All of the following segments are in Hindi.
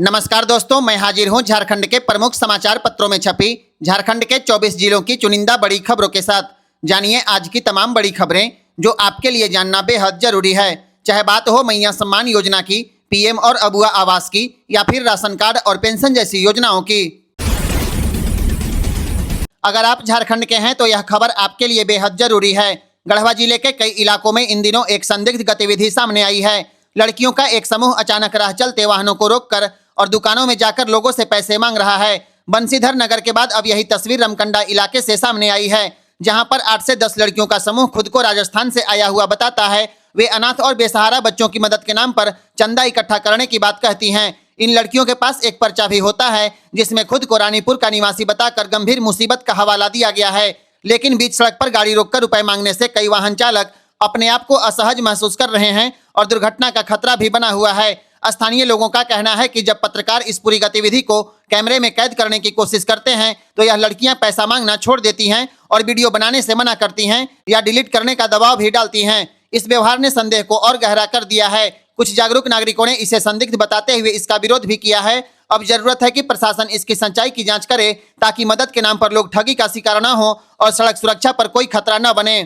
नमस्कार दोस्तों, मैं हाजिर हूं झारखंड के प्रमुख समाचार पत्रों में छपी झारखंड के 24 जिलों की चुनिंदा बड़ी खबरों के साथ। जानिए आज की तमाम बड़ी खबरें जो आपके लिए जानना बेहद जरूरी है। चाहे बात हो मैया सम्मान योजना की, पीएम और अबुआ आवास की, या फिर राशन कार्ड और पेंशन जैसी योजनाओं की। अगर आप झारखंड के हैं तो यह खबर आपके लिए बेहद जरूरी है। गढ़वा जिले के कई इलाकों में इन दिनों एक संदिग्ध गतिविधि सामने आई है। लड़कियों का एक समूह अचानक राह चलते वाहनों को रोककर और दुकानों में जाकर लोगों से पैसे मांग रहा है। बंसीधर नगर के बाद अब यही तस्वीर रमकंडा इलाके से सामने आई है, जहां पर 8 से 10 लड़कियों का समूह खुद को राजस्थान से आया हुआ बताता है। वे अनाथ और बेसहारा बच्चों की मदद के नाम पर चंदा इकट्ठा करने की बात कहती हैं। इन लड़कियों के पास एक पर्चा भी होता है जिसमें खुद को रानीपुर का निवासी बताकर गंभीर मुसीबत का हवाला दिया गया है। लेकिन बीच सड़क पर गाड़ी रोककर रुपए मांगने से कई वाहन चालक अपने आप को असहज महसूस कर रहे हैं और दुर्घटना का खतरा भी बना हुआ है। स्थानीय लोगों का कहना है कि जब पत्रकार इस पूरी गतिविधि को कैमरे में कैद करने की कोशिश करते हैं तो यह लड़कियां पैसा मांगना छोड़ देती हैं और वीडियो बनाने से मना करती हैं या डिलीट करने का दबाव भी डालती हैं। इस व्यवहार ने संदेह को और गहरा कर दिया है। कुछ जागरूक नागरिकों ने इसे संदिग्ध बताते हुए इसका विरोध भी किया है। अब जरूरत है कि प्रशासन इसकी सच्चाई की जांच करे ताकि मदद के नाम पर लोग ठगी का शिकार न हो और सड़क सुरक्षा पर कोई खतरा न बने।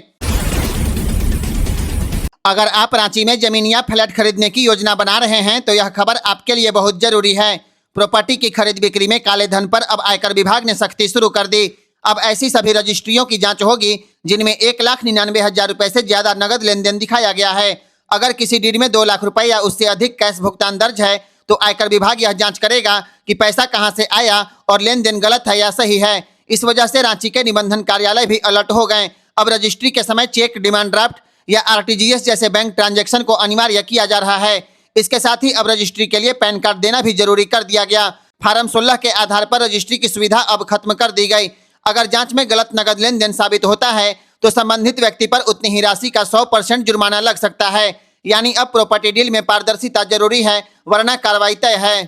अगर आप रांची में जमीन या फ्लैट खरीदने की योजना बना रहे हैं तो यह खबर आपके लिए बहुत जरूरी है। प्रॉपर्टी की खरीद बिक्री में काले धन पर अब आयकर विभाग ने सख्ती शुरू कर दी। अब ऐसी सभी रजिस्ट्रियों की जांच होगी जिनमें 1,99,000 रुपए से ज्यादा नगद लेन देन दिखाया गया है। अगर किसी डीड में 2 लाख रुपए या उससे अधिक कैश भुगतान दर्ज है तो आयकर विभाग यह जांच करेगा कि पैसा कहां से आया और लेन देन गलत है या सही है। इस वजह से रांची के निबंधन कार्यालय भी अलर्ट हो गए। अब रजिस्ट्री के समय चेक, डिमांड ड्राफ्ट या आरटीजीएस जैसे बैंक ट्रांजैक्शन को अनिवार्य किया जा रहा है। इसके साथ ही अब रजिस्ट्री के लिए पैन कार्ड देना भी जरूरी कर दिया गया। फार्म 16 के आधार पर रजिस्ट्री की सुविधा अब खत्म कर दी गई। अगर जांच में गलत नगद लेन देन साबित होता है तो संबंधित व्यक्ति पर उतनी ही राशि का 100% जुर्माना लग सकता है। यानी अब प्रॉपर्टी डील में पारदर्शिता जरूरी है, वरना कार्रवाई तय है।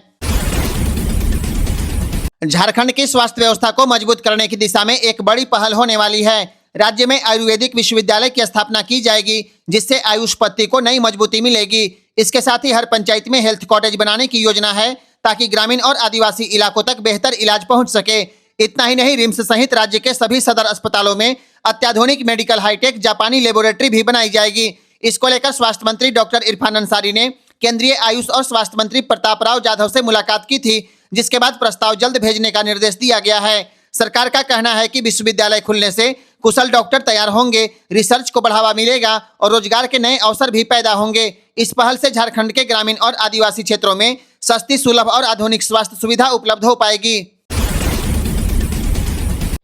झारखंड की स्वास्थ्य व्यवस्था को मजबूत करने की दिशा में एक बड़ी पहल होने वाली है। राज्य में आयुर्वेदिक विश्वविद्यालय की स्थापना की जाएगी जिससे आयुष पत्ति को नई मजबूती मिलेगी। इसके साथ ही हर पंचायत में हेल्थ कॉटेज बनाने की योजना है ताकि ग्रामीण और आदिवासी इलाकों तक बेहतर इलाज पहुंच सके। इतना ही नहीं, रिम्स सहित राज्य के सभी सदर अस्पतालों में अत्याधुनिक मेडिकल हाईटेक जापानी लेबोरेटरी भी बनाई जाएगी। इसको लेकर स्वास्थ्य मंत्री डॉक्टर इरफान अंसारी ने केंद्रीय आयुष और स्वास्थ्य मंत्री प्रताप राव जाधव से मुलाकात की थी, जिसके बाद प्रस्ताव जल्द भेजने का निर्देश दिया गया है। सरकार का कहना है कि विश्वविद्यालय खुलने से कुशल डॉक्टर तैयार होंगे, रिसर्च को बढ़ावा मिलेगा और रोजगार के नए अवसर भी पैदा होंगे। इस पहल से झारखंड के ग्रामीण और आदिवासी क्षेत्रों में सस्ती, सुलभ और आधुनिक स्वास्थ्य सुविधा उपलब्ध हो पाएगी।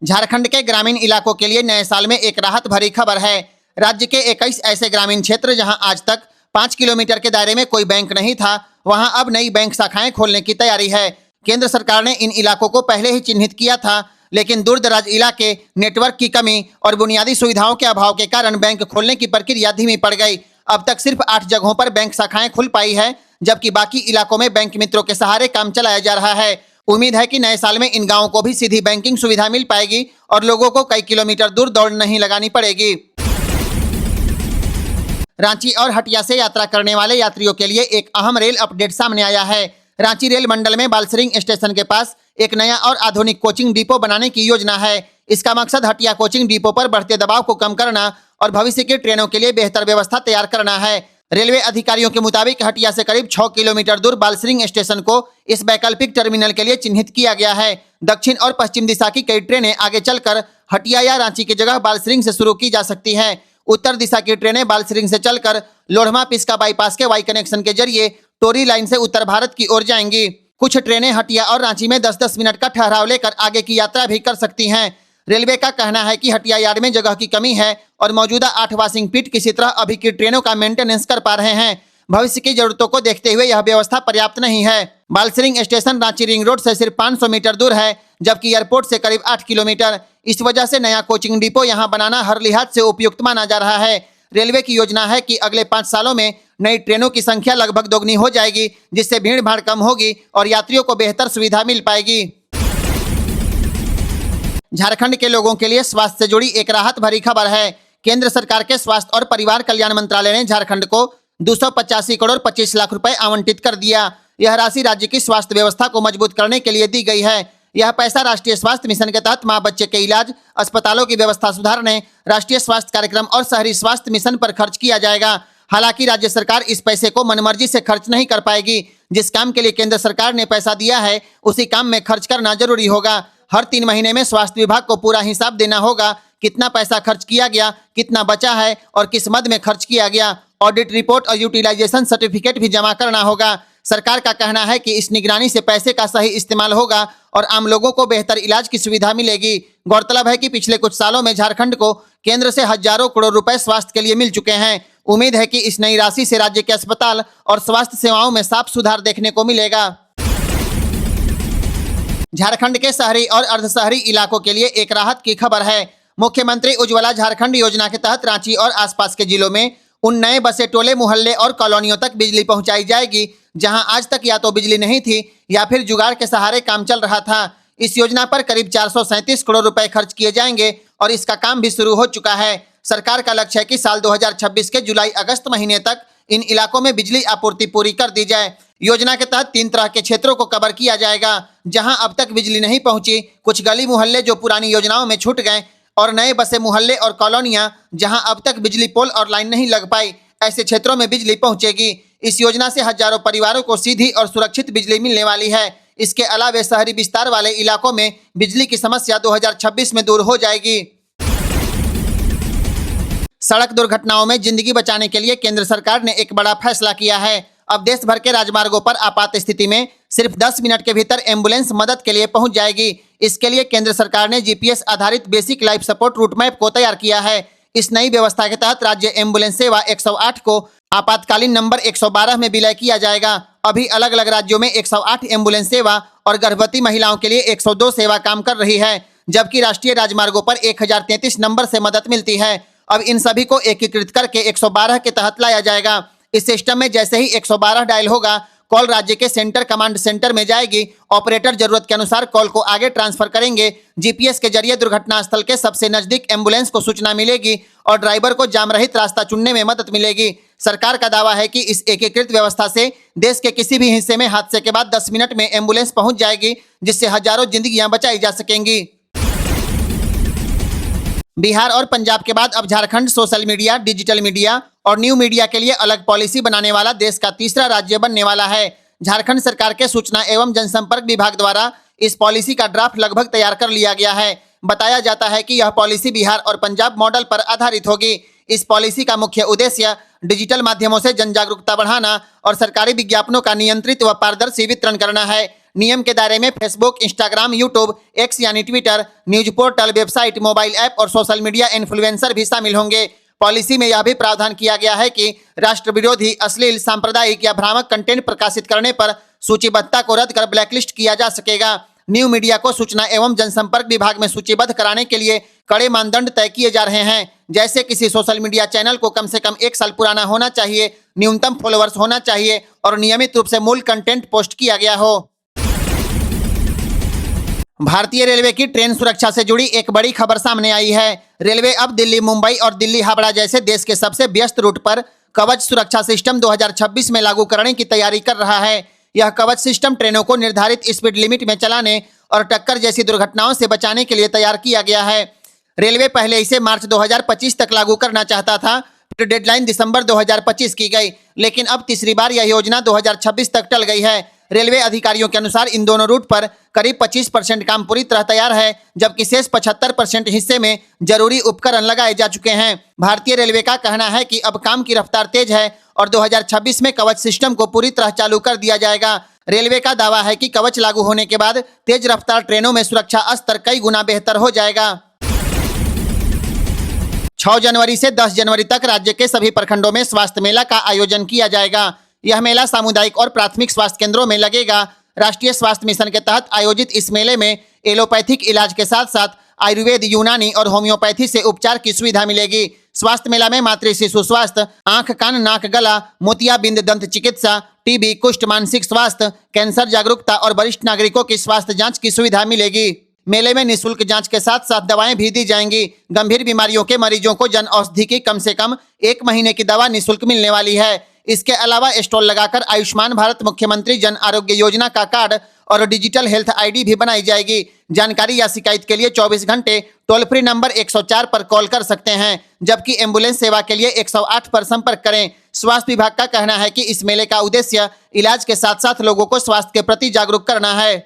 झारखंड के ग्रामीण इलाकों के लिए नए साल में एक राहत भरी खबर है। राज्य के 21 ऐसे ग्रामीण क्षेत्र जहां आज तक 5 किलोमीटर के दायरे में कोई बैंक नहीं था, वहां अब नई बैंक शाखाएं खोलने की तैयारी है। केंद्र सरकार ने इन इलाकों को पहले ही चिन्हित किया था, लेकिन दूर दराज इलाके, नेटवर्क की कमी और बुनियादी सुविधाओं के अभाव के कारण बैंक खोलने की प्रक्रिया धीमी पड़ गई। अब तक सिर्फ 8 जगहों पर बैंक शाखाएं खुल पाई है, जबकि बाकी इलाकों में बैंक मित्रों के सहारे काम चलाया जा रहा है। उम्मीद है कि नए साल में इन गांवों को भी सीधी बैंकिंग सुविधा मिल पाएगी और लोगों को कई किलोमीटर दूर दौड़ नहीं लगानी पड़ेगी। रांची और हटिया से यात्रा करने वाले यात्रियों के लिए एक अहम रेल अपडेट सामने आया है। रांची रेल मंडल में बालसरिंग स्टेशन के पास एक नया और आधुनिक कोचिंग डिपो बनाने की योजना है। इसका मकसद हटिया कोचिंग डिपो पर बढ़ते दबाव को कम करना और भविष्य की ट्रेनों के लिए बेहतर व्यवस्था तैयार करना है। रेलवे अधिकारियों के मुताबिक हटिया से करीब 6 किलोमीटर दूर बालसरिंग स्टेशन को इस वैकल्पिक टर्मिनल के लिए चिन्हित किया गया है। दक्षिण और पश्चिम दिशा की कई ट्रेनें आगे चलकर हटिया या रांची की जगह बालसरिंग से शुरू की जा सकती है। उत्तर दिशा की ट्रेनें बालसरिंग से चलकर लोढ़मा पिस्का बाईपास के वाई कनेक्शन के जरिए टोरी लाइन से उत्तर भारत की ओर जाएंगी। कुछ ट्रेनें हटिया और रांची में 10-10 मिनट का ठहराव लेकर आगे की यात्रा भी कर सकती हैं। रेलवे का कहना है कि हटिया यार्ड में जगह की कमी है और मौजूदा 8 वाशिंग पिट किसी तरह अभी की ट्रेनों का मेंटेनेंस कर पा रहे हैं। भविष्य की जरूरतों को देखते हुए यह व्यवस्था पर्याप्त नहीं है। बालसरिंग स्टेशन रांची रिंग रोड से सिर्फ 500 मीटर दूर है, जबकि एयरपोर्ट से करीब 8 किलोमीटर। इस वजह से नया कोचिंग डिपो यहां बनाना हर लिहाज से उपयुक्त माना जा रहा है। रेलवे की योजना है कि अगले 5 सालों में नई ट्रेनों की संख्या लगभग दोगुनी हो जाएगी, जिससे भीड़ भाड़ कम होगी और यात्रियों को बेहतर सुविधा मिल पाएगी। झारखंड के लोगों के लिए स्वास्थ्य से जुड़ी एक राहत भरी खबर है। केंद्र सरकार के स्वास्थ्य और परिवार कल्याण मंत्रालय ने झारखंड को 285 करोड़ 25 लाख रुपए आवंटित कर दिया। यह राशि राज्य की स्वास्थ्य व्यवस्था को मजबूत करने के लिए दी गई है। यह पैसा राष्ट्रीय स्वास्थ्य मिशन के तहत मां बच्चे के इलाज, अस्पतालों की व्यवस्था सुधारने, राष्ट्रीय स्वास्थ्य कार्यक्रम और शहरी स्वास्थ्य मिशन पर खर्च किया जाएगा। हालांकि राज्य सरकार इस पैसे को मनमर्जी से खर्च नहीं कर पाएगी। जिस काम के लिए केंद्र सरकार ने पैसा दिया है उसी काम में खर्च करना जरूरी होगा। हर 3 महीने में स्वास्थ्य विभाग को पूरा हिसाब देना होगा, कितना पैसा खर्च किया गया, कितना बचा है और किस मद में खर्च किया गया। ऑडिट रिपोर्ट और यूटिलाइजेशन सर्टिफिकेट भी जमा करना होगा। सरकार का कहना है कि इस निगरानी से पैसे का सही इस्तेमाल होगा और आम लोगों को बेहतर इलाज की सुविधा मिलेगी। गौरतलब है कि पिछले कुछ सालों में झारखंड को केंद्र से हजारों करोड़ रुपए स्वास्थ्य के लिए मिल चुके हैं। उम्मीद है कि इस नई राशि से राज्य के अस्पताल और स्वास्थ्य सेवाओं में साफ सुधार देखने को मिलेगा। झारखंड के शहरी और अर्धशहरी इलाकों के लिए एक राहत की खबर है। मुख्यमंत्री उज्ज्वला झारखंड योजना के तहत रांची और आसपास के जिलों में उन नए बसे टोले, मोहल्ले और कॉलोनियों तक बिजली पहुंचाई जाएगी जहां आज तक या तो बिजली नहीं थी या फिर जुगाड़ के सहारे काम चल रहा था। इस योजना पर करीब 437 करोड़ रुपए खर्च किए जाएंगे और इसका काम भी शुरू हो चुका है। सरकार का लक्ष्य है कि साल 2026 के जुलाई-अगस्त महीने तक इन इलाकों में बिजली आपूर्ति पूरी कर दी जाए। योजना के तहत 3 तरह के क्षेत्रों को कवर किया जाएगा जहां अब तक बिजली नहीं पहुंची, कुछ गली मोहल्ले जो पुरानी योजनाओं में छूट गए और नए बसे मोहल्ले और कॉलोनियां जहां अब तक बिजली पोल और लाइन नहीं लग पाई। ऐसे क्षेत्रों में बिजली पहुंचेगी। इस योजना से हजारों परिवारों को सीधी और सुरक्षित बिजली मिलने वाली है। इसके अलावा शहरी विस्तार वाले इलाकों में बिजली की समस्या 2026 में दूर हो जाएगी। सड़क दुर्घटनाओं में जिंदगी बचाने के लिए केंद्र सरकार ने एक बड़ा फैसला किया है। अब देश भर के राजमार्गों पर आपात स्थिति में सिर्फ 10 मिनट के भीतर एम्बुलेंस मदद के लिए पहुंच जाएगी। इसके लिए केंद्र सरकार ने जीपीएस आधारित basic life support route map को तैयार किया है। इस नई व्यवस्था के तहत राज्य एम्बुलेंस सेवा 108 को आपातकालीन नंबर 112 में विलय किया जाएगा। अभी अलग अलग राज्यों में 108 एम्बुलेंस सेवा और गर्भवती महिलाओं के लिए 102 सेवा काम कर रही है, जबकि राष्ट्रीय राजमार्गों पर 1033 नंबर से मदद मिलती है। अब इन सभी को एकीकृत करके 112 के तहत लाया जाएगा। इस सिस्टम में जैसे ही 112 डायल होगा, कॉल राज्य के सेंटर कमांड सेंटर में जाएगी। ऑपरेटर जरूरत के अनुसार कॉल को आगे ट्रांसफर करेंगे। जीपीएस के जरिए दुर्घटना स्थल के सबसे नजदीक एम्बुलेंस को सूचना मिलेगी और ड्राइवर को जाम रहित रास्ता चुनने में मदद मिलेगी। सरकार का दावा है कि इस एकीकृत व्यवस्था से देश के किसी भी हिस्से में हादसे के बाद 10 मिनट में एम्बुलेंस पहुंच जाएगी, जिससे हजारों जिंदगियां बचाई जा सकेंगी। बिहार और पंजाब के बाद अब Jharkhand social media, digital media और न्यू मीडिया के लिए अलग पॉलिसी बनाने वाला देश का तीसरा राज्य बनने वाला है। झारखंड सरकार के सूचना एवं जनसंपर्क विभाग द्वारा इस पॉलिसी का ड्राफ्ट लगभग तैयार कर लिया गया है। बताया जाता है कि यह पॉलिसी बिहार और पंजाब मॉडल पर आधारित होगी। इस पॉलिसी का मुख्य उद्देश्य डिजिटल माध्यमों से जन जागरूकता बढ़ाना और सरकारी विज्ञापनों का नियंत्रित व पारदर्शी वितरण करना है। नियम के दायरे में फेसबुक, इंस्टाग्राम, यूट्यूब, एक्स यानी Twitter, news portal, website, mobile app और सोशल मीडिया इन्फ्लुएंसर भी शामिल होंगे। पॉलिसी में यह भी प्रावधान किया गया है कि राष्ट्र विरोधी, अश्लील, सांप्रदायिक या भ्रामक कंटेंट प्रकाशित करने पर सूचीबद्धता को रद्द कर ब्लैकलिस्ट किया जा सकेगा। न्यू मीडिया को सूचना एवं जनसंपर्क विभाग में सूचीबद्ध कराने के लिए कड़े मानदंड तय किए जा रहे हैं। जैसे किसी सोशल मीडिया चैनल को कम से कम 1 साल पुराना होना चाहिए, न्यूनतम फॉलोअर्स होना चाहिए और नियमित रूप से मूल कंटेंट पोस्ट किया गया हो। भारतीय रेलवे की ट्रेन सुरक्षा से जुड़ी एक बड़ी खबर सामने आई है। रेलवे अब दिल्ली, मुंबई और दिल्ली हावड़ा जैसे देश के सबसे व्यस्त रूट पर कवच सुरक्षा सिस्टम 2026 में लागू करने की तैयारी कर रहा है। यह कवच सिस्टम ट्रेनों को निर्धारित स्पीड लिमिट में चलाने और टक्कर जैसी दुर्घटनाओं से बचाने के लिए तैयार किया गया है। रेलवे पहले इसे मार्च 2025 तक लागू करना चाहता था, फिर डेडलाइन दिसंबर 2025 की गई, लेकिन अब तीसरी बार यह योजना 2026 तक टल गई है। रेलवे अधिकारियों के अनुसार इन दोनों रूट पर करीब 25% काम पूरी तरह तैयार है, जबकि शेष 75% हिस्से में जरूरी उपकरण लगाए जा चुके हैं। भारतीय रेलवे का कहना है कि अब काम की रफ्तार तेज है और 2026 में कवच सिस्टम को पूरी तरह चालू कर दिया जाएगा। रेलवे का दावा है कि कवच लागू होने के बाद तेज रफ्तार ट्रेनों में सुरक्षा स्तर कई गुना बेहतर हो जाएगा। 6 जनवरी से 10 जनवरी तक राज्य के सभी प्रखंडों में स्वास्थ्य मेला का आयोजन किया जाएगा। यह मेला सामुदायिक और प्राथमिक स्वास्थ्य केंद्रों में लगेगा। राष्ट्रीय स्वास्थ्य मिशन के तहत आयोजित इस मेले में एलोपैथिक इलाज के साथ साथ आयुर्वेद, यूनानी और होम्योपैथी से उपचार की सुविधा मिलेगी। स्वास्थ्य मेला में मातृ शिशु स्वास्थ्य, आंख, कान, नाक, गला, मोतियाबिंद, दंत चिकित्सा, टीबी, कुष्ठ, मानसिक स्वास्थ्य, कैंसर जागरूकता और वरिष्ठ नागरिकों की स्वास्थ्य जांच की सुविधा मिलेगी। मेले में निःशुल्क जांच के साथ साथ दवाएं भी दी जाएंगी। गंभीर बीमारियों के मरीजों को जन औषधि की कम से कम 1 महीने की दवा निःशुल्क मिलने वाली है। इसके अलावा स्टॉल लगाकर आयुष्मान भारत मुख्यमंत्री जन आरोग्य योजना का कार्ड और डिजिटल हेल्थ आईडी भी बनाई जाएगी। जानकारी या शिकायत के लिए 24 घंटे टोल फ्री नंबर 104 पर कॉल कर सकते हैं, जबकि एम्बुलेंस सेवा के लिए 108 पर संपर्क करें। स्वास्थ्य विभाग का कहना है कि इस मेले का उद्देश्य इलाज के साथ साथ लोगों को स्वास्थ्य के प्रति जागरूक करना है।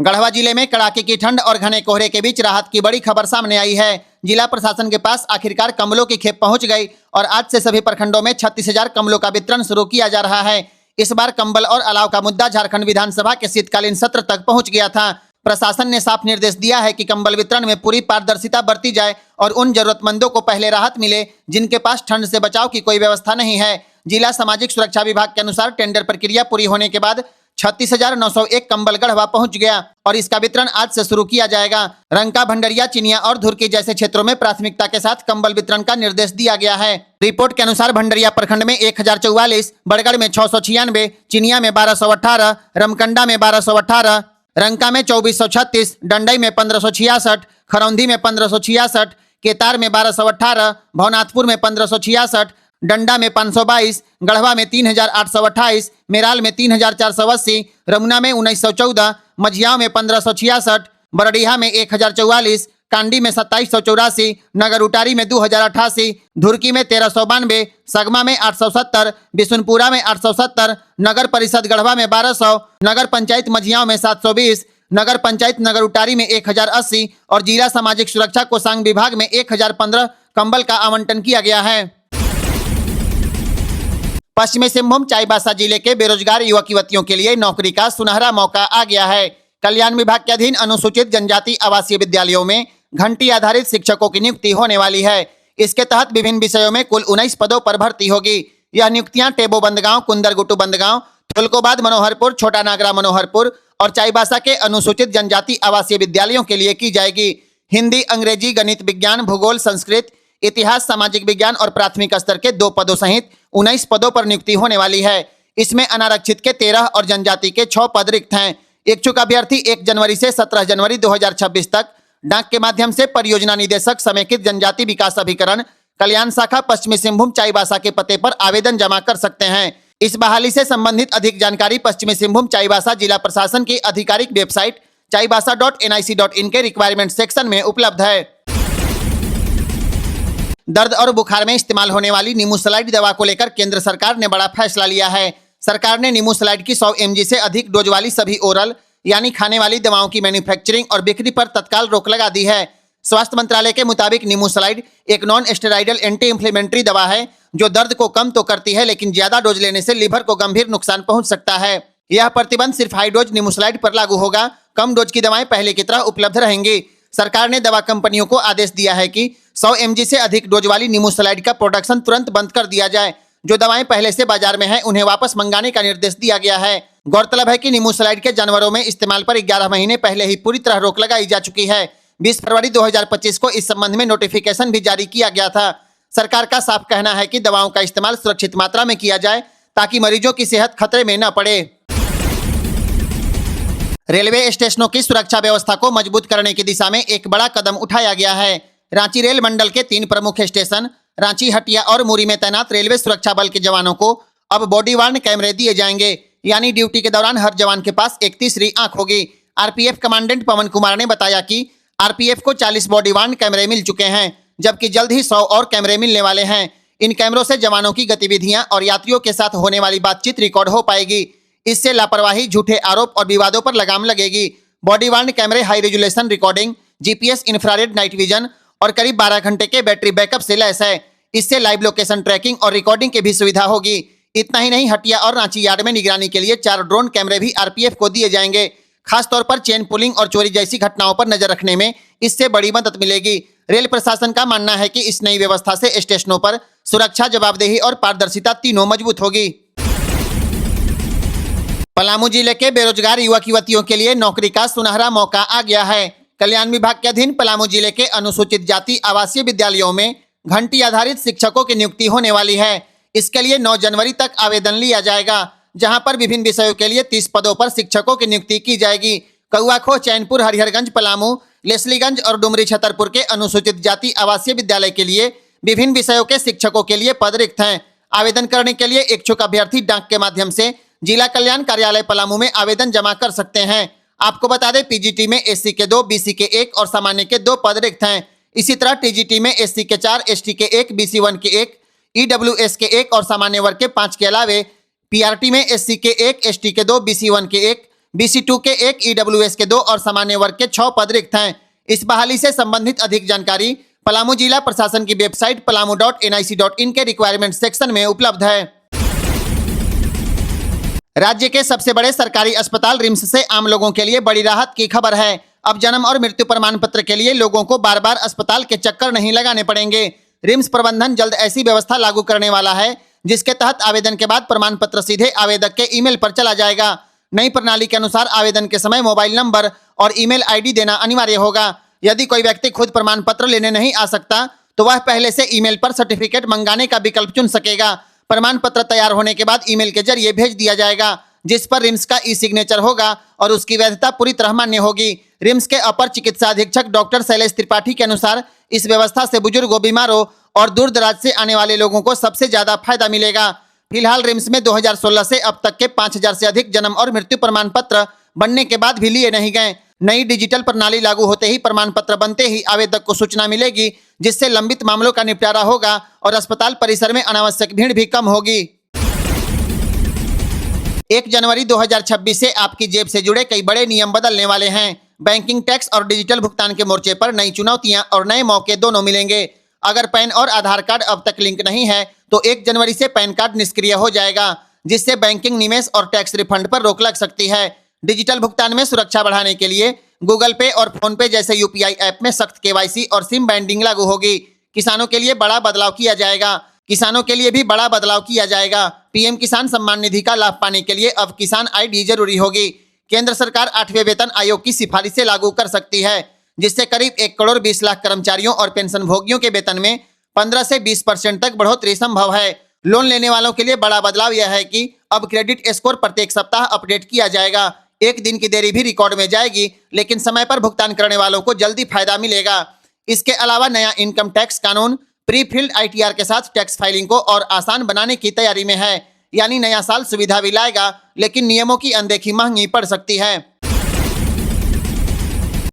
गढ़वा जिले में कड़ाके की ठंड और घने कोहरे के बीच राहत की बड़ी खबर सामने आई है। जिला प्रशासन के पास आखिरकार कंबलों की खेप पहुंच गई और आज से सभी प्रखंडों में 36,000 कंबलों का वितरण शुरू किया जा रहा है। इस बार कंबल और अलाव का मुद्दा झारखंड विधानसभा के शीतकालीन सत्र तक पहुंच गया था। प्रशासन ने साफ निर्देश दिया है कि कंबल वितरण में पूरी पारदर्शिता बरती जाए और उन जरूरतमंदों को पहले राहत मिले जिनके पास ठंड से बचाव की कोई व्यवस्था नहीं है। जिला सामाजिक सुरक्षा विभाग के अनुसार टेंडर प्रक्रिया पूरी होने के बाद 36,901 कंबल गढ़वा पहुंच गया और इसका वितरण आज से शुरू किया जाएगा। रंका, भंडरिया, चिनिया और धुरकी जैसे क्षेत्रों में प्राथमिकता के साथ कंबल वितरण का निर्देश दिया गया है। रिपोर्ट के अनुसार भंडरिया प्रखंड में 1044, बड़गढ़ में 696, चिनिया में 1218, रमकंडा में 1218, रंका में 2436, डंडई में 1566, खरौंधी में 1566, केतार में 1218, भवनाथपुर में 1566, डंडा में 522, गढ़वा में 3,828, मेराल में 3,480, रमुना में 1,914, मझियाव में 1,566, बरडीहा में 1,044, कांडी में 2,784, नगर उटारी में 2,088, धुरकी में 1,392, सगमा में 870, बिशुनपुरा में 870, नगर परिषद गढ़वा में 1,200, नगर पंचायत मझियाव में 720, नगर पंचायत नगर उटारी में 1,080 और जिला सामाजिक सुरक्षा कोषांग विभाग में 1,015 कंबल का आवंटन किया गया है। पश्चिमी सिंहभूम चाईबासा जिले के बेरोजगार युवक युवतियों के लिए नौकरी का सुनहरा मौका आ गया है। कल्याण विभाग के अधीन अनुसूचित जनजाति आवासीय विद्यालयों में घंटी आधारित शिक्षकों की नियुक्ति होने वाली है। इसके तहत विभिन्न विषयों में कुल 19 पदों पर भर्ती होगी। यह नियुक्तियां टेबो बंदगांव, कुंदरगुटू बंदगांव, तुलकोबाद मनोहरपुर, छोटा नागरा मनोहरपुर और चाईबासा के अनुसूचित जनजाति आवासीय विद्यालयों के लिए की जाएगी। हिंदी, अंग्रेजी, गणित, विज्ञान, भूगोल, संस्कृत, इतिहास, सामाजिक विज्ञान और प्राथमिक स्तर के 2 पदों सहित 19 पदों पर नियुक्ति होने वाली है। इसमें अनारक्षित के 13 और जनजाति के 6 पद रिक्त हैं। इच्छुक अभ्यर्थी 1 जनवरी से 17 जनवरी 2026 तक डाक के माध्यम से परियोजना निदेशक समेकित जनजाति विकास अभिकरण, कल्याण शाखा, पश्चिमी सिंहभूम चाईबासा के पते पर आवेदन जमा कर सकते हैं। इस बहाली से संबंधित अधिक जानकारी पश्चिमी सिंहभूम चाईबासा जिला प्रशासन की आधिकारिक वेबसाइट chaibasa.nic.in के रिक्वायरमेंट सेक्शन में उपलब्ध है। दर्द और बुखार में इस्तेमाल होने वाली नीमूसलाइड दवा को लेकर केंद्र सरकार ने बड़ा फैसला लिया है। सरकार ने नीमूसलाइड की 100 mg से अधिक डोज वाली सभी ओरल यानी खाने वाली दवाओं की मैन्युफैक्चरिंग और बिक्री पर तत्काल रोक लगा दी है। स्वास्थ्य मंत्रालय के मुताबिक नीमूसलाइड एक नॉन स्टेरॉइडल एंटी इंफ्लेमेटरी दवा है जो दर्द को कम तो करती है, लेकिन ज्यादा डोज लेने से लिवर को गंभीर नुकसान पहुंच सकता है। यह प्रतिबंध सिर्फ हाई डोज नीमूसलाइड पर लागू होगा। कम डोज की दवाएं पहले की तरह उपलब्ध रहेंगी। सरकार ने दवा कंपनियों को आदेश दिया है कि 100 mg से अधिक डोज वाली नीमूसलाइड का प्रोडक्शन तुरंत बंद कर दिया जाए। जो दवाएं पहले से बाजार में हैं उन्हें वापस मंगाने का निर्देश दिया गया है। गौरतलब है कि नीमूसलाइड के जानवरों में इस्तेमाल पर 11 महीने पहले ही पूरी तरह रोक लगाई जा चुकी है। 20 फरवरी 2025 को इस संबंध में नोटिफिकेशन भी जारी किया गया था। सरकार का साफ कहना है कि दवाओं का इस्तेमाल सुरक्षित मात्रा में किया जाए ताकि मरीजों की सेहत खतरे में न पड़े। रेलवे स्टेशनों की सुरक्षा व्यवस्था को मजबूत करने की दिशा में एक बड़ा कदम उठाया गया है। रांची रेल मंडल के 3 प्रमुख स्टेशन रांची, हटिया और मुरी में तैनात रेलवे सुरक्षा बल के जवानों को अब बॉडी वार्न कैमरे दिए जाएंगे, यानी ड्यूटी के दौरान हर जवान के पास एक तीसरी आंख होगी। आरपीएफ कमांडेंट पवन कुमार ने बताया कि आरपीएफ को 40 बॉडी वार्न कैमरे मिल चुके हैं, जबकि जल्द ही 100 और कैमरे मिलने वाले हैं। इन कैमरों से जवानों की गतिविधियां और यात्रियों के साथ होने वाली बातचीत रिकॉर्ड हो पाएगी। इससे लापरवाही, झूठे आरोप और विवादों पर लगाम लगेगी। बॉडी वार्न कैमरे high resolution recording, GPS, infrared night vision और करीब 12 घंटे के बैटरी बैकअप से लैस है। इससे लाइव लोकेशन ट्रैकिंग और रिकॉर्डिंग की भी सुविधा होगी। इतना ही नहीं, हटिया और रांची यार्ड में निगरानी के लिए 4 ड्रोन कैमरे भी आरपीएफ को दिए जाएंगे। खासतौर पर चेन पुलिंग और चोरी जैसी घटनाओं पर नजर रखने में इससे बड़ी मदद मिलेगी। रेल प्रशासन का मानना है कि इस नई व्यवस्था से स्टेशनों पर सुरक्षा, जवाबदेही और पारदर्शिता तीनों मजबूत होगी। पलामू जिले के बेरोजगार युवक युवतियों के लिए नौकरी का सुनहरा मौका आ गया है। कल्याण विभाग के अधीन पलामू जिले के अनुसूचित जाति आवासीय विद्यालयों में घंटी आधारित शिक्षकों की नियुक्ति होने वाली है। इसके लिए 9 जनवरी तक आवेदन लिया जाएगा, जहां पर विभिन्न विषयों के लिए 30 पदों पर शिक्षकों की नियुक्ति की जाएगी। कौआखो, चैनपुर, हरिहरगंज, पलामू, लेस्लीगंज और डुमरी छतरपुर के अनुसूचित जाति आवासीय विद्यालय के लिए विभिन्न विषयों के शिक्षकों के लिए पद रिक्त हैं। आवेदन करने के लिए इच्छुक अभ्यर्थी डाक के माध्यम से जिला कल्याण कार्यालय पलामू में आवेदन जमा कर सकते हैं। आपको बता दें, पीजीटी में एससी के 2, बीसी के 1 और सामान्य के 2 पद रिक्त हैं। इसी तरह टीजीटी में एससी के 4, एसटी के 1, बीसी 1 के 1, ईडब्ल्यूएस के 1 और सामान्य वर्ग के 5 के अलावे पीआरटी में एससी के 1, एसटी के 2, बीसी 1 के 1, बीसी 2 के 1, ईडब्ल्यूएस के 2 और सामान्य वर्ग के 6 पद रिक्त हैं। इस बहाली से संबंधित अधिक जानकारी पलामू जिला प्रशासन की वेबसाइट palamu.nic.in के रिक्वायरमेंट सेक्शन में उपलब्ध है। राज्य के सबसे बड़े सरकारी अस्पताल रिम्स से आम लोगों के लिए बड़ी राहत की खबर है। अब जन्म और मृत्यु प्रमाण पत्र के लिए लोगों को बार बार अस्पताल के चक्कर नहीं लगाने पड़ेंगे। रिम्स प्रबंधन जल्द ऐसी व्यवस्था लागू करने वाला है जिसके तहत आवेदन के बाद प्रमाण पत्र सीधे आवेदक के ईमेल पर चला जाएगा। नई प्रणाली के अनुसार आवेदन के समय मोबाइल नंबर और ईमेल आईडी देना अनिवार्य होगा। यदि कोई व्यक्ति खुद प्रमाण पत्र लेने नहीं आ सकता तो वह पहले से ईमेल पर सर्टिफिकेट मंगाने का विकल्प चुन सकेगा। प्रमाण पत्र तैयार होने के बाद ईमेल के जरिए भेज दिया जाएगा, जिस पर रिम्स का ई सिग्नेचर होगा और उसकी वैधता पूरी तरह मान्य होगी। रिम्स के अपर चिकित्सा अधीक्षक डॉक्टर शैलेश त्रिपाठी के अनुसार इस व्यवस्था से बुजुर्गों, बीमारों और दूर दराज से आने वाले लोगों को सबसे ज्यादा फायदा मिलेगा। फिलहाल रिम्स में 2016 से अब तक के 5000 से अधिक जन्म और मृत्यु प्रमाण पत्र बनने के बाद भी लिए नहीं गए। नई डिजिटल प्रणाली लागू होते ही प्रमाण पत्र बनते ही आवेदक को सूचना मिलेगी, जिससे लंबित मामलों का निपटारा होगा और अस्पताल परिसर में अनावश्यक भीड़ भी कम होगी। 1 जनवरी 2026 से आपकी जेब से जुड़े कई बड़े नियम बदलने वाले हैं। बैंकिंग, टैक्स और डिजिटल भुगतान के मोर्चे पर नई चुनौतियां और नए मौके दोनों मिलेंगे। अगर पैन और आधार कार्ड अब तक लिंक नहीं है तो 1 जनवरी से पैन कार्ड निष्क्रिय हो जाएगा, जिससे बैंकिंग, निवेश और टैक्स रिफंड पर रोक लग सकती है। डिजिटल भुगतान में सुरक्षा बढ़ाने के लिए गूगल पे और फोन पे जैसे यूपीआई ऐप में सख्त केवाईसी और सिम बैंडिंग लागू होगी। किसानों के लिए बड़ा बदलाव किया जाएगा। किसानों के लिए भी बड़ा बदलाव किया जाएगा। पीएम किसान सम्मान निधि का लाभ पाने के लिए अब किसान आईडी जरूरी होगी। केंद्र सरकार 8वें वेतन आयोग की सिफारिशें लागू कर सकती है, जिससे करीब 1 करोड़ 20 लाख कर्मचारियों और पेंशन भोगियों के वेतन में 15 से 20% तक बढ़ोतरी संभव है। लोन लेने वालों के लिए बड़ा बदलाव यह है कि अब क्रेडिट स्कोर प्रत्येक सप्ताह अपडेट किया जाएगा। 1 दिन की देरी भी रिकॉर्ड में जाएगी, लेकिन समय पर भुगतान करने वालों को जल्दी फायदा मिलेगा। इसके अलावा नया इनकम टैक्स कानून प्री फिल्ड आईटीआर के साथ टैक्स फाइलिंग को और आसान बनाने की तैयारी में है। यानी नया साल सुविधा भी लाएगा, लेकिन नियमों की अनदेखी महंगी पड़ सकती है।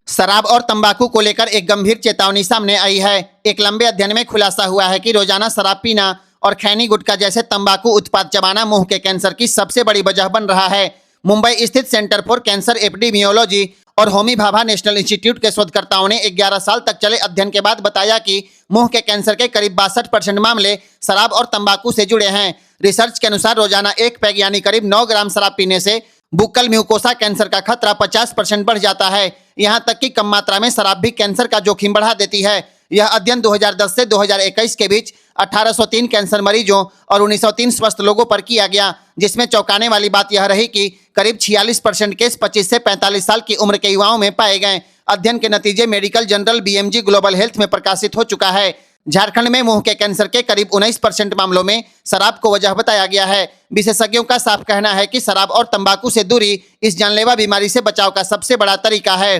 शराब और तंबाकू को लेकर एक गंभीर चेतावनी सामने आई है। एक लंबे अध्ययन में खुलासा हुआ है कि रोजाना शराब पीना और खैनी गुटखा जैसे तंबाकू उत्पाद चबाना मुंह के कैंसर की सबसे बड़ी वजह बन रहा है। मुंबई स्थित सेंटर फॉर कैंसर एपिडेमियोलॉजी और होमी भाभा नेशनल इंस्टीट्यूट के शोधकर्ताओं ने 11 साल तक चले अध्ययन के बाद बताया कि मुंह के कैंसर के करीब 62% मामले शराब और तंबाकू से जुड़े हैं। रिसर्च के अनुसार रोजाना 1 पैग यानी करीब 9 ग्राम शराब पीने से बुक्कल म्यूकोसा कैंसर का खतरा 50% बढ़ जाता है। यहाँ तक कि कम मात्रा में शराब भी कैंसर का जोखिम बढ़ा देती है। यह अध्ययन 2010 से 2021 के बीच 1803 कैंसर मरीजों और 1903 स्वस्थ लोगों पर किया गया, जिसमें चौंकाने वाली बात यह रही कि करीब 46% केस 25 से 45 साल की उम्र के युवाओं में पाए गए। अध्ययन के नतीजे medical journal BMG global health में प्रकाशित हो चुका है। झारखंड में मुंह के कैंसर के करीब 19% मामलों में शराब को वजह बताया गया है। विशेषज्ञों का साफ कहना है कि शराब और तंबाकू से दूरी इस जानलेवा बीमारी से बचाव का सबसे बड़ा तरीका है।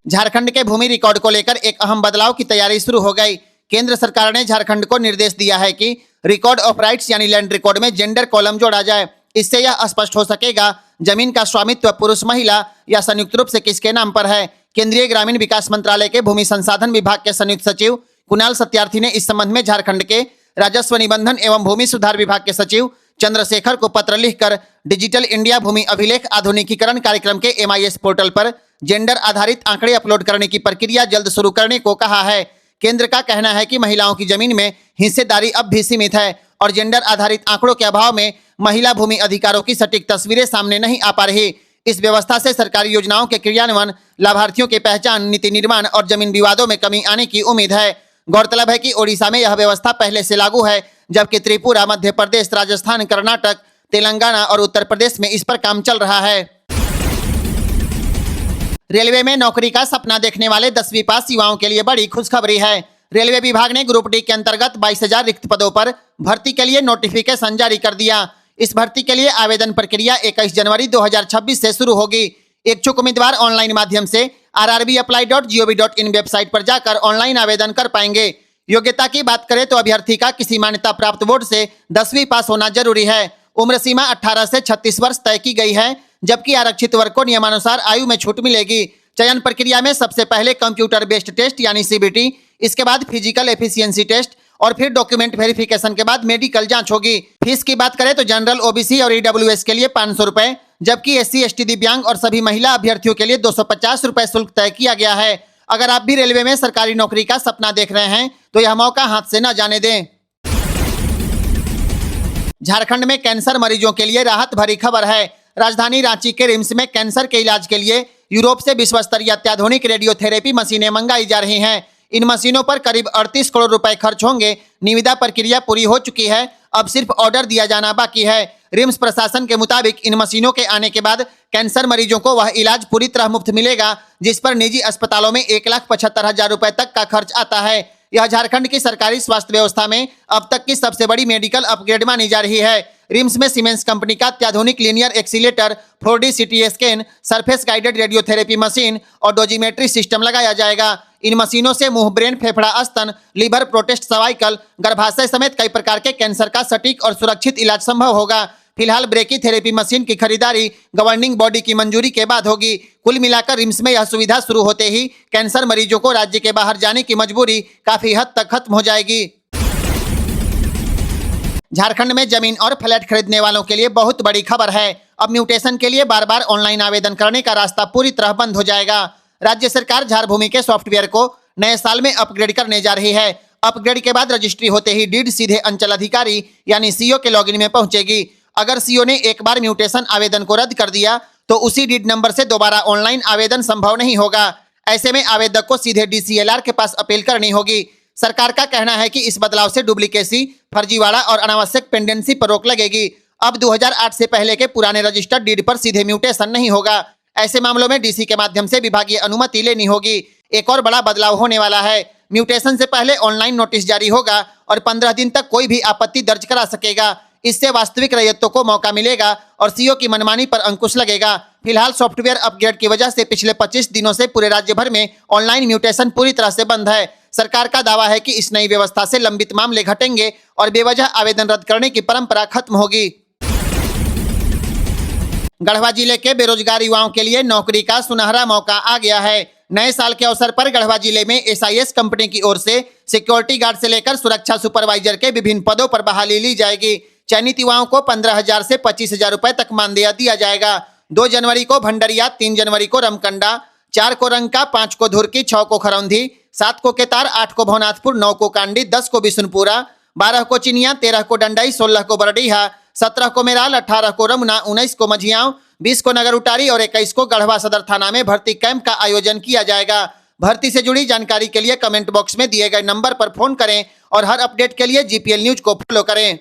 झारखंड के भूमि रिकॉर्ड को लेकर एक अहम बदलाव की तैयारी शुरू हो गई। केंद्र सरकार ने झारखंड को निर्देश दिया है कि रिकॉर्ड ऑफ राइट्स यानी लैंड रिकॉर्ड में जेंडर कॉलम जोड़ा जाए। इससे यह स्पष्ट हो सकेगा जमीन का स्वामित्व पुरुष, महिला या संयुक्त रूप से किसके नाम पर है। केंद्रीय ग्रामीण विकास मंत्रालय के भूमि संसाधन विभाग के संयुक्त सचिव कुणाल सत्यार्थी ने इस संबंध में झारखंड के राजस्व निबंधन एवं भूमि सुधार विभाग के सचिव चंद्रशेखर को पत्र लिखकर डिजिटल इंडिया भूमि अभिलेख आधुनिकीकरण कार्यक्रम के MIS पोर्टल पर जेंडर आधारित आंकड़े अपलोड करने की प्रक्रिया जल्द शुरू करने को कहा है। केंद्र का कहना है कि महिलाओं की जमीन में हिस्सेदारी अब भी सीमित है और जेंडर आधारित आंकड़ों के अभाव में महिला भूमि अधिकारों की सटीक तस्वीरें सामने नहीं आ पा रही। इस व्यवस्था से सरकारी योजनाओं के क्रियान्वयन, लाभार्थियों की पहचान, नीति निर्माण और जमीन विवादों में कमी आने की उम्मीद है। गौरतलब है कि ओडिशा में यह व्यवस्था पहले से लागू है, जबकि त्रिपुरा, मध्य प्रदेश, राजस्थान, कर्नाटक, तेलंगाना और उत्तर प्रदेश में इस पर काम चल रहा है। रेलवे में नौकरी का सपना देखने वाले 10वीं पास युवाओं के लिए बड़ी खुशखबरी है। रेलवे विभाग ने ग्रुप डी के अंतर्गत 22,000 रिक्त पदों पर भर्ती के लिए नोटिफिकेशन जारी कर दिया। इस भर्ती के लिए आवेदन प्रक्रिया 21 जनवरी 2026 से शुरू होगी। इच्छुक उम्मीदवार ऑनलाइन माध्यम से rrbapply.gov.in वेबसाइट पर जाकर ऑनलाइन आवेदन कर पाएंगे। योग्यता की बात करें तो अभ्यर्थी का किसी मान्यता प्राप्त बोर्ड से 10वीं पास होना जरूरी है। उम्र सीमा 18 से 36 वर्ष तय की गई है, जबकि आरक्षित वर्ग को नियमानुसार आयु में छूट मिलेगी। चयन प्रक्रिया में सबसे पहले कंप्यूटर बेस्ड टेस्ट यानी सीबीटी, इसके बाद फिजिकल एफिशिएंसी टेस्ट और फिर डॉक्यूमेंट वेरिफिकेशन के बाद मेडिकल जांच होगी। फीस की बात करें तो जनरल, ओबीसी और ईडब्ल्यूएस के लिए 500 रुपए, जबकि एससी, एसटी, दिव्यांग और सभी महिला अभ्यर्थियों के लिए 250 रुपए शुल्क तय किया गया है। अगर आप भी रेलवे में सरकारी नौकरी का सपना देख रहे हैं तो यह मौका हाथ से न जाने दें। झारखंड में कैंसर मरीजों के लिए राहत भरी खबर है। राजधानी रांची के रिम्स में कैंसर के इलाज के लिए यूरोप से विश्व स्तरीय अत्याधुनिक रेडियोथेरेपी मशीनें मंगाई जा रही हैं। इन मशीनों पर करीब 38 करोड़ रुपए खर्च होंगे। निविदा प्रक्रिया पूरी हो चुकी है, अब सिर्फ ऑर्डर दिया जाना बाकी है। रिम्स प्रशासन के मुताबिक इन मशीनों के आने के बाद कैंसर मरीजों को वह इलाज पूरी तरह मुफ्त मिलेगा, जिस पर निजी अस्पतालों में 1,75,000 रुपए तक का खर्च आता है। यह झारखंड की सरकारी स्वास्थ्य व्यवस्था में अब तक की सबसे बड़ी मेडिकल अपग्रेड मानी जा रही है। रिम्स में सीमेंस कंपनी का अत्याधुनिक linear accelerator, 4D CT scan, surface guided radiotherapy machine और डोजीमेट्री सिस्टम लगाया जाएगा। इन मशीनों से मुंह, ब्रेन, फेफड़ा, स्तन, लीवर, प्रोस्टेट, सर्वाइकल, गर्भाशय समेत कई प्रकार के कैंसर का सटीक और सुरक्षित इलाज संभव होगा। फिलहाल ब्रेकीथेरेपी मशीन की खरीदारी गवर्निंग बॉडी की मंजूरी के बाद होगी। कुल मिलाकर रिम्स में यह सुविधा शुरू होते ही कैंसर मरीजों को राज्य के बाहर जाने की मजबूरी काफी हद तक खत्म हो जाएगी। झारखंड में जमीन और फ्लैट खरीदने वालों के लिए बहुत बड़ी खबर है। अब म्यूटेशन के लिए बार बार ऑनलाइन आवेदन करने का रास्ता पूरी तरह बंद हो जाएगा। राज्य सरकार झारभूमि के सॉफ्टवेयर को नए साल में अपग्रेड करने जा रही है। अपग्रेड के बाद रजिस्ट्री होते ही डीड सीधे अंचल अधिकारी यानी सीओ के लॉगिन में पहुंचेगी। अगर सीओ ने एक बार म्यूटेशन आवेदन को रद्द कर दिया तो उसी डीड नंबर से दोबारा ऑनलाइन आवेदन संभव नहीं होगा। ऐसे में आवेदक को सीधे डीसीएलआर के पास अपील करनी होगी। सरकार का कहना है कि इस बदलाव से डुप्लीकेसी, फर्जीवाड़ा और अनावश्यक पेंडेंसी पर रोक लगेगी। अब 2008 से पहले के पुराने रजिस्टर्ड डीड पर सीधे म्यूटेशन नहीं होगा। ऐसे मामलों में डीसी के माध्यम से विभागीय अनुमति लेनी होगी। एक और बड़ा बदलाव होने वाला है। म्यूटेशन से पहले ऑनलाइन नोटिस जारी होगा और 15 दिन तक कोई भी आपत्ति दर्ज करा सकेगा। इससे वास्तविक रैयतों को मौका मिलेगा और सीओ की मनमानी पर अंकुश लगेगा। फिलहाल सॉफ्टवेयर अपग्रेड की वजह से पिछले 25 दिनों से पूरे राज्य भर में ऑनलाइन म्यूटेशन पूरी तरह से बंद है। सरकार का दावा है कि इस नई व्यवस्था से लंबित मामले घटेंगे और बेवजह आवेदन रद्द करने की परंपरा खत्म होगी। गढ़वा जिले के बेरोजगार युवाओं के लिए नौकरी का सुनहरा मौका आ गया है। नए साल के अवसर पर गढ़वा जिले में एसआईएस कंपनी की ओर से सिक्योरिटी गार्ड से लेकर सुरक्षा सुपरवाइजर के विभिन्न पदों पर बहाली ली जाएगी। चयनित युवाओं को 15,000 से 25,000 रुपए तक मानदेय दिया जाएगा। 2 जनवरी को भंडरिया, 3 जनवरी को रमकंडा, 4 को रंका, 5 को धुरकी, 6 को खरौंधी, 7 को केतार, 8 को भवनाथपुर, 9 को कांडी, 10 को बिशुनपुरा, 12 को चिनिया, 13 को डंडई, 16 को बरडीहा, 17 को मेराल, 18 को रमुना, 19 को मझियाव, 20 को नगर उटारी और 21 को गढ़वा सदर थाना में भर्ती कैंप का आयोजन किया जाएगा। भर्ती से जुड़ी जानकारी के लिए कमेंट बॉक्स में दिए गए नंबर पर फोन करें और हर अपडेट के लिए जीपीएल न्यूज को फॉलो करें।